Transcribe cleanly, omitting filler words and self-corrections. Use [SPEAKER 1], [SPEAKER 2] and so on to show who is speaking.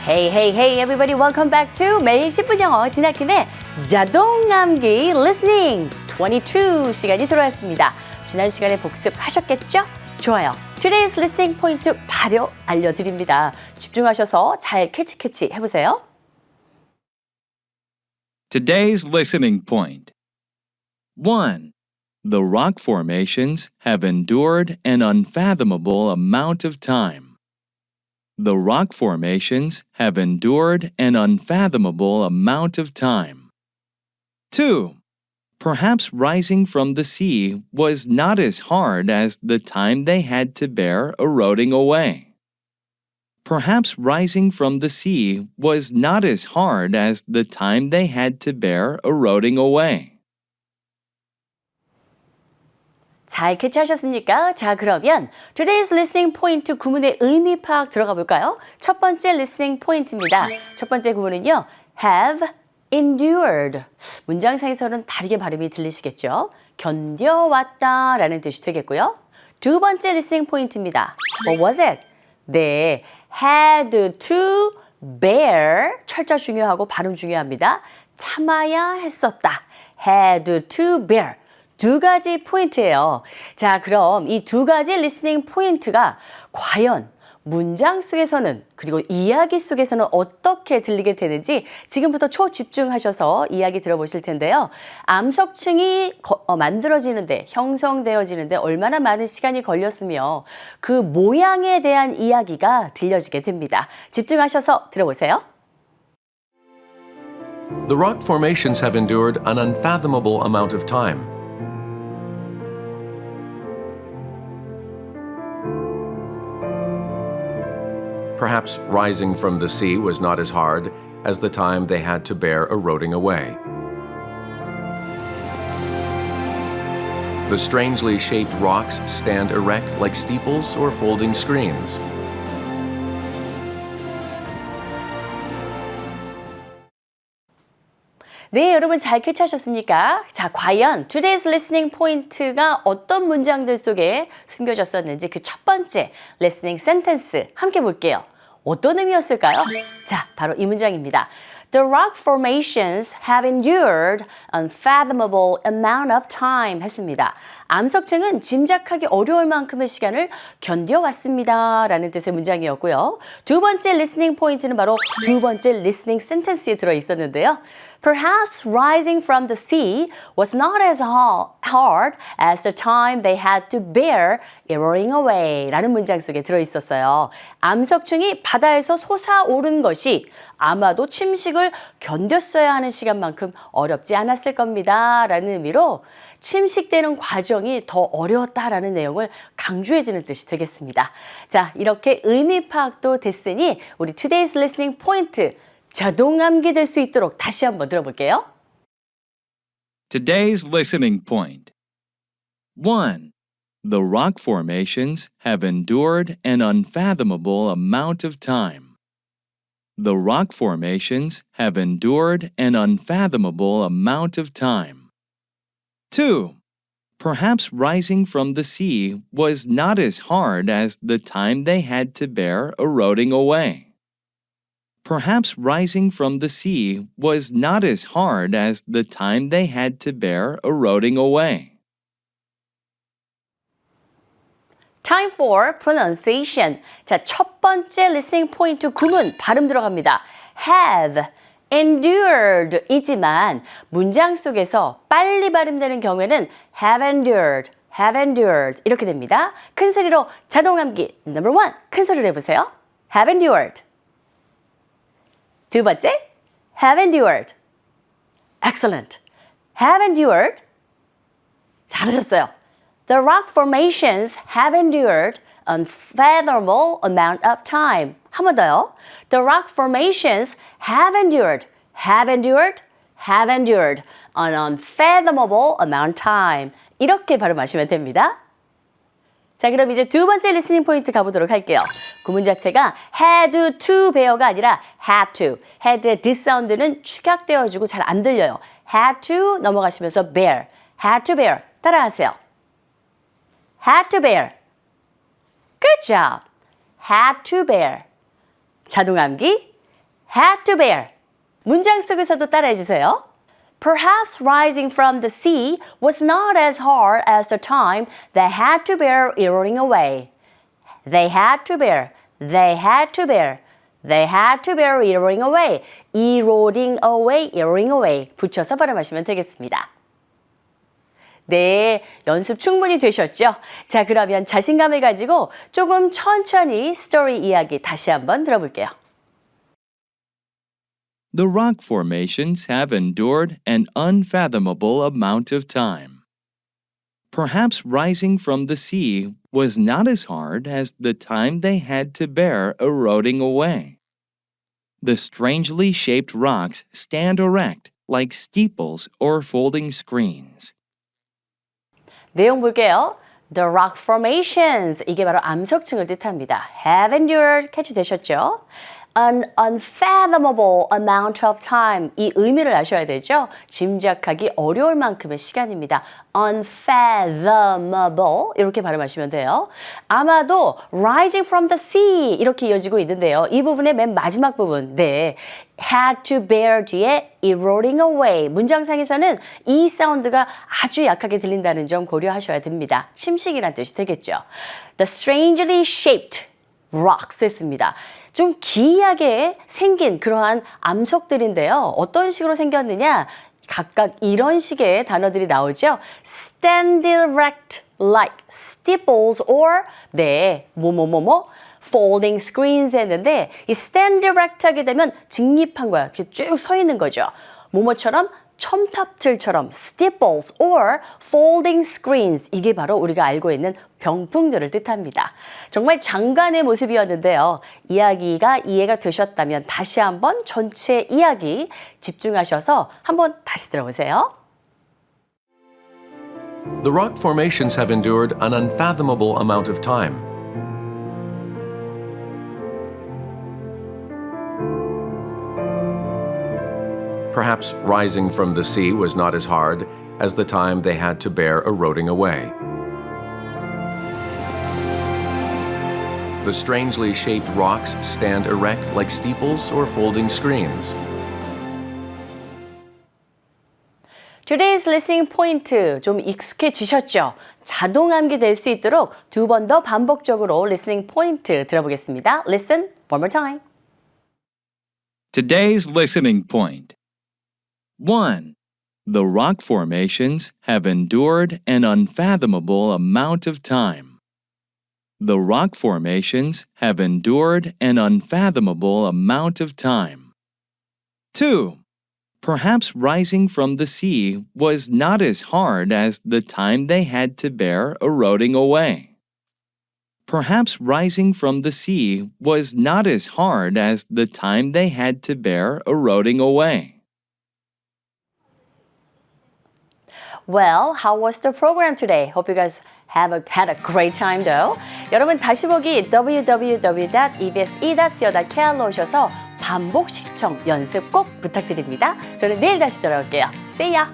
[SPEAKER 1] Hey, hey, hey, everybody, welcome back to 매일 10분 영어 진학김의 자동암기 Listening 22 시간이 돌아왔습니다. 지난 시간에 복습하셨겠죠? 좋아요. Today's listening point 바로 알려드립니다. 집중하셔서 잘 캐치 해보세요.
[SPEAKER 2] Today's listening point. 1. The rock formations have endured an unfathomable amount of time. The rock formations have endured an unfathomable amount of time. 2. Perhaps rising from the sea was not as hard as the time they had to bear eroding away. Perhaps rising from the sea was not as hard as the time they had to bear eroding away.
[SPEAKER 1] 잘 캐치하셨습니까? 자, 그러면 Today's listening point 구문의 의미 파악 들어가 볼까요? 첫 번째 listening point입니다. 첫 번째 구문은요. have endured. 문장상에서는 다르게 발음이 들리시겠죠? 견뎌왔다 라는 뜻이 되겠고요. 두 번째 listening point입니다. What was it? 네, had to bear. 철자 중요하고 발음 중요합니다. 참아야 했었다. had to bear. 두 가지 포인트예요. 자, 그럼 이 두 가지 리스닝 포인트가 과연 문장 속에서는 그리고 이야기 속에서는 어떻게 들리게 되는지 지금부터 초집중하셔서 이야기 들어보실 텐데요. 암석층이 만들어지는데, 형성되어지는데 얼마나 많은 시간이 걸렸으며 그 모양에 대한 이야기가 들려지게 됩니다. 집중하셔서 들어보세요.
[SPEAKER 3] The rock formations have endured an unfathomable amount of time. Perhaps rising from the sea was not as hard as the time they had to bear eroding away. The strangely shaped rocks stand erect like steeples or folding screens.
[SPEAKER 1] 네, 여러분 잘 캐치하셨습니까? 자, 과연 Today's listening point가 어떤 문장들 속에 숨겨졌었는지 그 첫 번째 listening sentence 함께 볼게요. 어떤 의미였을까요? 자, 바로 이 문장입니다. The rock formations have endured unfathomable amount of time 했습니다. 암석층은 짐작하기 어려울 만큼의 시간을 견뎌왔습니다. 라는 뜻의 문장이었고요. 두 번째 listening point는 바로 두 번째 listening sentence에 들어있었는데요. Perhaps rising from the sea was not as hard as the time they had to bear eroding away 라는 문장 속에 들어있었어요. 암석층이 바다에서 솟아오른 것이 아마도 침식을 견뎠어야 하는 시간만큼 어렵지 않았을 겁니다. 라는 의미로 침식되는 과정이 더 어려웠다라는 내용을 강조해주는 뜻이 되겠습니다. 자, 이렇게 의미 파악도 됐으니 우리 Today's Listening Point 자동 암기될 수 있도록 다시 한번 들어볼게요.
[SPEAKER 2] Today's listening point. 1. The rock formations have endured an unfathomable amount of time. The rock formations have endured an unfathomable amount of time. 2. Perhaps rising from the sea was not as hard as the time they had to bear eroding away. Perhaps rising from the sea was not as hard as the time they had to bear eroding away.
[SPEAKER 1] Time for pronunciation. 자, 첫 번째 listening point 구문 발음 들어갑니다. have, endured 이지만 문장 속에서 빨리 발음되는 경우에는 have endured 이렇게 됩니다. 큰 소리로 자동 암기 number 1 큰 소리로 해보세요. have endured. 두 번째, have endured. Excellent. have endured. 잘하셨어요. The rock formations have endured unfathomable amount of time. 한 번 더요. The rock formations have endured an unfathomable amount of time. 이렇게 발음하시면 됩니다. 자, 그럼 이제 두 번째 리스닝 포인트 가보도록 할게요. 구문 자체가 had to bear가 아니라 had to. had의 D 사운드는 축약되어지고 잘 안 들려요. had to 넘어가시면서 bear. had to bear. 따라하세요. had to bear. Good job. had to bear. 자동 암기. had to bear. 문장 속에서도 따라해 주세요. Perhaps rising from the sea was not as hard as the time they had to bear eroding away. They had to bear, they had to bear, they had to bear eroding away. eroding away, eroding away 붙여서 발음하시면 되겠습니다. 네, 연습 충분히 되셨죠? 자, 그러면 자신감을 가지고 조금 천천히 스토리 이야기 다시 한번 들어볼게요.
[SPEAKER 2] The rock formations have endured an unfathomable amount of time. Perhaps rising from the sea was not as hard as the time they had to bear eroding away. The strangely shaped rocks stand erect like steeples or folding screens.
[SPEAKER 1] 내용 볼게요. The rock formations, 이게 바로 암석층을 뜻합니다. have endured, 캐치되셨죠? An unfathomable amount of time, 이 의미를 아셔야 되죠? 짐작하기 어려울 만큼의 시간입니다. unfathomable, 이렇게 발음하시면 돼요. 아마도 rising from the sea, 이렇게 이어지고 있는데요. 이 부분의 맨 마지막 부분, 네, had to bear 뒤에 eroding away. 문장상에서는 이 사운드가 아주 약하게 들린다는 점 고려하셔야 됩니다. 침식이란 뜻이 되겠죠. The strangely shaped rocks 했습니다. 좀 기이하게 생긴 그러한 암석들인데요. 어떤 식으로 생겼느냐? 각각 이런 식의 단어들이 나오죠. Stand erect like steeples or 네, 뭐뭐뭐뭐 folding screens 했는데 이 stand erect 하게 되면 직립한 거야. 이렇게 쭉 서 있는 거죠. 뭐뭐처럼 첨탑들처럼 steeples or folding screens 이게 바로 우리가 알고 있는 병풍들을 뜻합니다. 정말 장관의 모습이었는데요. 이야기가 이해가 되셨다면 다시 한번 전체 이야기 집중하셔서 한번 다시 들어보세요.
[SPEAKER 3] The rock formations have endured an unfathomable amount of time. Perhaps rising from the sea was not as hard as the time they had to bear eroding away. The strangely shaped rocks stand erect like steeples or folding screens.
[SPEAKER 1] Today's listening point 좀 익숙해지셨죠? 자동 암기 될 수 있도록 두 번 더 반복적으로 listening point 들어보겠습니다. Listen one more time.
[SPEAKER 2] Today's listening point. 1. The rock formations have endured an unfathomable amount of time. The rock formations have endured an unfathomable amount of time. 2. Perhaps rising from the sea was not as hard as the time they had to bear eroding away. Perhaps rising from the sea was not as hard as the time they had to bear eroding away.
[SPEAKER 1] Well, how was the program today? Hope you guys had a great time though. 여러분 다시 보기 www.ebse.co.kr로 오셔서 반복 시청 연습 꼭 부탁드립니다. 저는 내일 다시 돌아올게요. See ya!